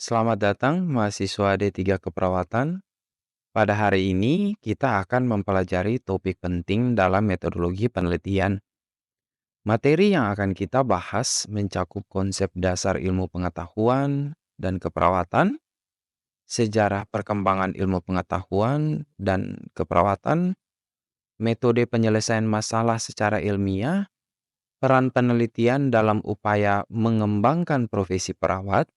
Selamat datang mahasiswa D3 Keperawatan. Pada hari ini kita akan mempelajari topik penting dalam metodologi penelitian. Materi yang akan kita bahas mencakup konsep dasar ilmu pengetahuan dan keperawatan, sejarah perkembangan ilmu pengetahuan dan keperawatan, metode penyelesaian masalah secara ilmiah, peran penelitian dalam upaya mengembangkan profesi perawat,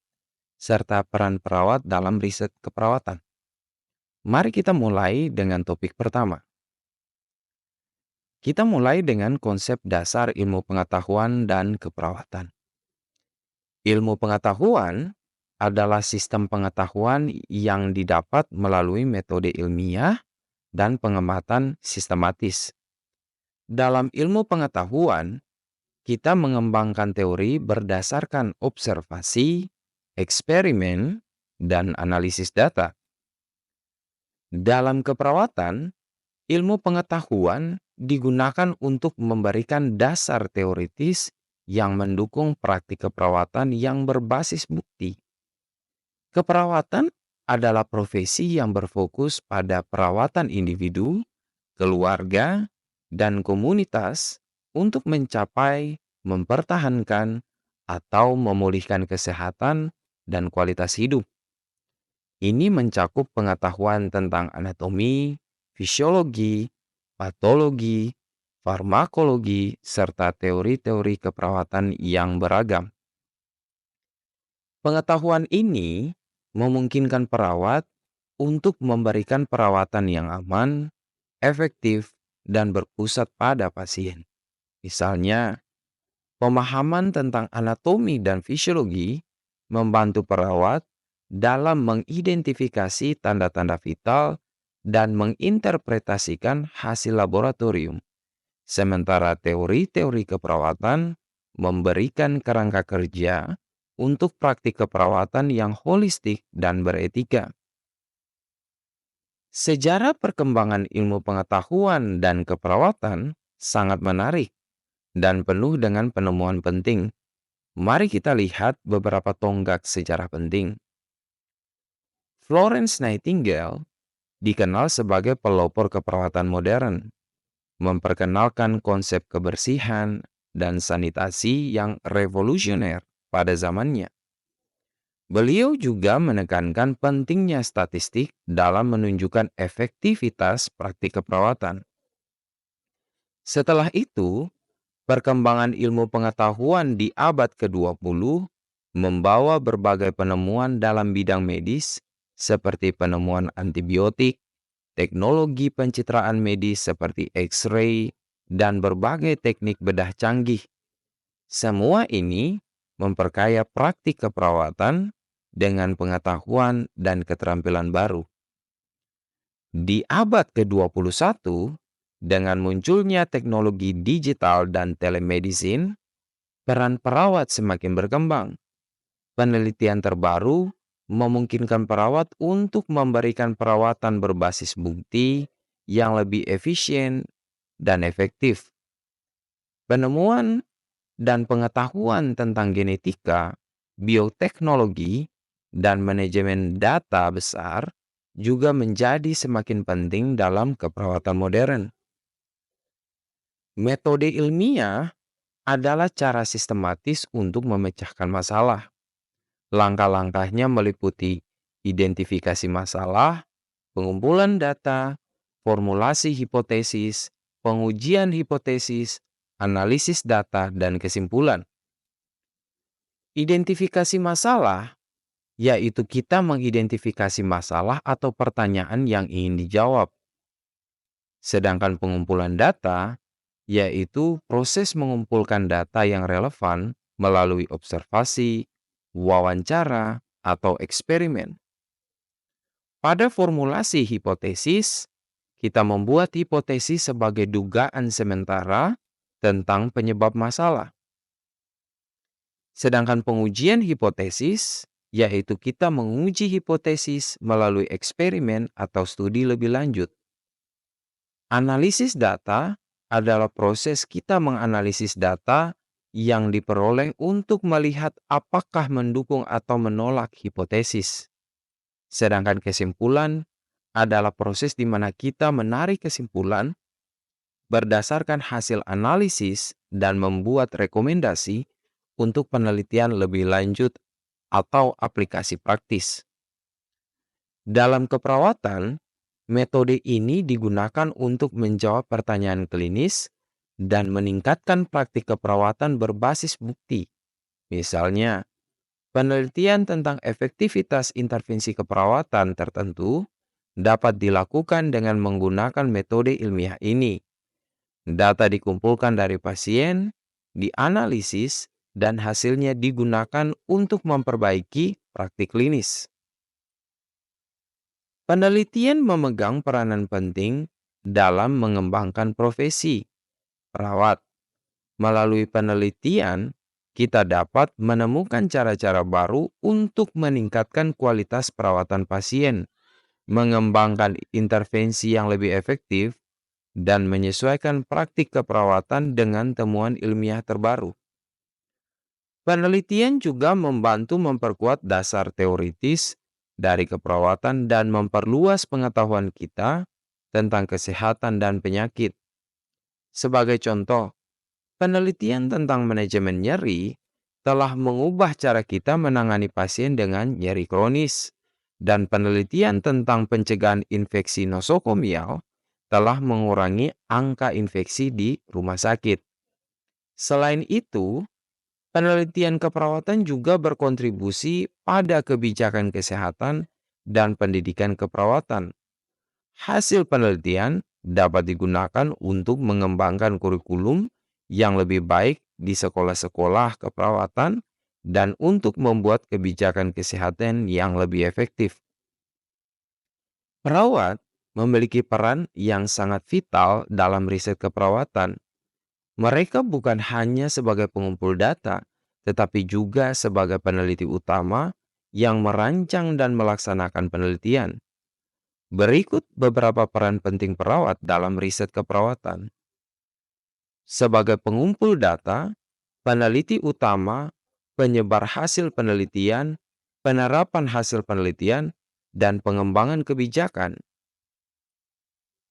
serta peran perawat dalam riset keperawatan. Mari kita mulai dengan topik pertama. Kita mulai dengan konsep dasar ilmu pengetahuan dan keperawatan. Ilmu pengetahuan adalah sistem pengetahuan yang didapat melalui metode ilmiah dan pengamatan sistematis. Dalam ilmu pengetahuan, kita mengembangkan teori berdasarkan observasi, eksperimen, dan analisis data. Dalam keperawatan, ilmu pengetahuan digunakan untuk memberikan dasar teoritis yang mendukung praktik keperawatan yang berbasis bukti. Keperawatan adalah profesi yang berfokus pada perawatan individu, keluarga, dan komunitas untuk mencapai, mempertahankan, atau memulihkan kesehatan dan kualitas hidup. Ini mencakup pengetahuan tentang anatomi, fisiologi, patologi, farmakologi, serta teori-teori keperawatan yang beragam. Pengetahuan ini memungkinkan perawat untuk memberikan perawatan yang aman, efektif, dan berpusat pada pasien. Misalnya, pemahaman tentang anatomi dan fisiologi membantu perawat dalam mengidentifikasi tanda-tanda vital dan menginterpretasikan hasil laboratorium. Sementara teori-teori keperawatan memberikan kerangka kerja untuk praktik keperawatan yang holistik dan beretika. Sejarah perkembangan ilmu pengetahuan dan keperawatan sangat menarik dan penuh dengan penemuan penting. Mari kita lihat beberapa tonggak sejarah penting. Florence Nightingale dikenal sebagai pelopor keperawatan modern, memperkenalkan konsep kebersihan dan sanitasi yang revolusioner pada zamannya. Beliau juga menekankan pentingnya statistik dalam menunjukkan efektivitas praktik keperawatan. Setelah itu, perkembangan ilmu pengetahuan di abad ke-20 membawa berbagai penemuan dalam bidang medis seperti penemuan antibiotik, teknologi pencitraan medis seperti X-ray, dan berbagai teknik bedah canggih. Semua ini memperkaya praktik keperawatan dengan pengetahuan dan keterampilan baru. Di abad ke-21, dengan munculnya teknologi digital dan telemedicine, peran perawat semakin berkembang. Penelitian terbaru memungkinkan perawat untuk memberikan perawatan berbasis bukti yang lebih efisien dan efektif. Penemuan dan pengetahuan tentang genetika, bioteknologi, dan manajemen data besar juga menjadi semakin penting dalam keperawatan modern. Metode ilmiah adalah cara sistematis untuk memecahkan masalah. Langkah-langkahnya meliputi identifikasi masalah, pengumpulan data, formulasi hipotesis, pengujian hipotesis, analisis data, dan kesimpulan. Identifikasi masalah yaitu kita mengidentifikasi masalah atau pertanyaan yang ingin dijawab. Sedangkan pengumpulan data yaitu proses mengumpulkan data yang relevan melalui observasi, wawancara, atau eksperimen. Pada formulasi hipotesis, kita membuat hipotesis sebagai dugaan sementara tentang penyebab masalah. Sedangkan pengujian hipotesis, yaitu kita menguji hipotesis melalui eksperimen atau studi lebih lanjut. Analisis data adalah proses kita menganalisis data yang diperoleh untuk melihat apakah mendukung atau menolak hipotesis. Sedangkan kesimpulan adalah proses di mana kita menarik kesimpulan berdasarkan hasil analisis dan membuat rekomendasi untuk penelitian lebih lanjut atau aplikasi praktis. Dalam keperawatan, metode ini digunakan untuk menjawab pertanyaan klinis dan meningkatkan praktik keperawatan berbasis bukti. Misalnya, penelitian tentang efektivitas intervensi keperawatan tertentu dapat dilakukan dengan menggunakan metode ilmiah ini. Data dikumpulkan dari pasien, dianalisis, dan hasilnya digunakan untuk memperbaiki praktik klinis. Penelitian memegang peranan penting dalam mengembangkan profesi perawat. Melalui penelitian, kita dapat menemukan cara-cara baru untuk meningkatkan kualitas perawatan pasien, mengembangkan intervensi yang lebih efektif, dan menyesuaikan praktik keperawatan dengan temuan ilmiah terbaru. Penelitian juga membantu memperkuat dasar teoritis dari keperawatan dan memperluas pengetahuan kita tentang kesehatan dan penyakit. Sebagai contoh, penelitian tentang manajemen nyeri telah mengubah cara kita menangani pasien dengan nyeri kronis, dan penelitian tentang pencegahan infeksi nosokomial telah mengurangi angka infeksi di rumah sakit. Selain itu, penelitian keperawatan juga berkontribusi pada kebijakan kesehatan dan pendidikan keperawatan. Hasil penelitian dapat digunakan untuk mengembangkan kurikulum yang lebih baik di sekolah-sekolah keperawatan dan untuk membuat kebijakan kesehatan yang lebih efektif. Perawat memiliki peran yang sangat vital dalam riset keperawatan. Mereka bukan hanya sebagai pengumpul data, tetapi juga sebagai peneliti utama yang merancang dan melaksanakan penelitian. Berikut beberapa peran penting perawat dalam riset keperawatan. Sebagai pengumpul data, peneliti utama, penyebar hasil penelitian, penerapan hasil penelitian, dan pengembangan kebijakan.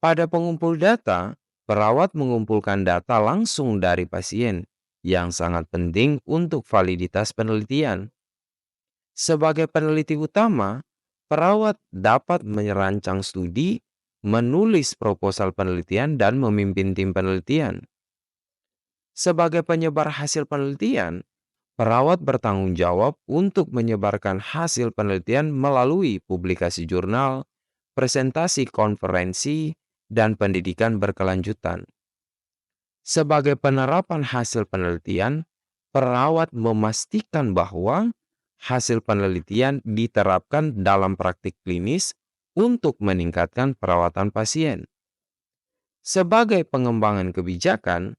Pada pengumpul data, perawat mengumpulkan data langsung dari pasien, yang sangat penting untuk validitas penelitian. Sebagai peneliti utama, perawat dapat merancang studi, menulis proposal penelitian, dan memimpin tim penelitian. Sebagai penyebar hasil penelitian, perawat bertanggung jawab untuk menyebarkan hasil penelitian melalui publikasi jurnal, presentasi konferensi, dan pendidikan berkelanjutan. Sebagai penerapan hasil penelitian, perawat memastikan bahwa hasil penelitian diterapkan dalam praktik klinis untuk meningkatkan perawatan pasien. Sebagai pengembangan kebijakan,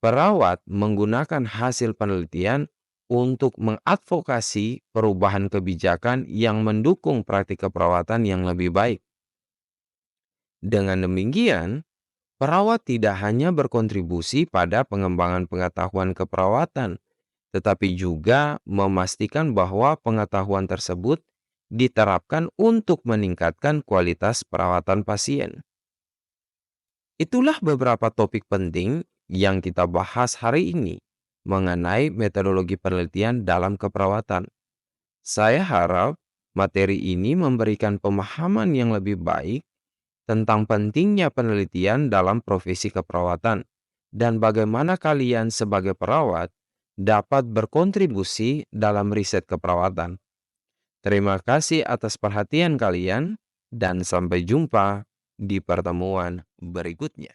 perawat menggunakan hasil penelitian untuk mengadvokasi perubahan kebijakan yang mendukung praktik keperawatan yang lebih baik. Dengan demikian, perawat tidak hanya berkontribusi pada pengembangan pengetahuan keperawatan, tetapi juga memastikan bahwa pengetahuan tersebut diterapkan untuk meningkatkan kualitas perawatan pasien. Itulah beberapa topik penting yang kita bahas hari ini mengenai metodologi penelitian dalam keperawatan. Saya harap materi ini memberikan pemahaman yang lebih baik tentang pentingnya penelitian dalam profesi keperawatan dan bagaimana kalian sebagai perawat dapat berkontribusi dalam riset keperawatan. Terima kasih atas perhatian kalian dan sampai jumpa di pertemuan berikutnya.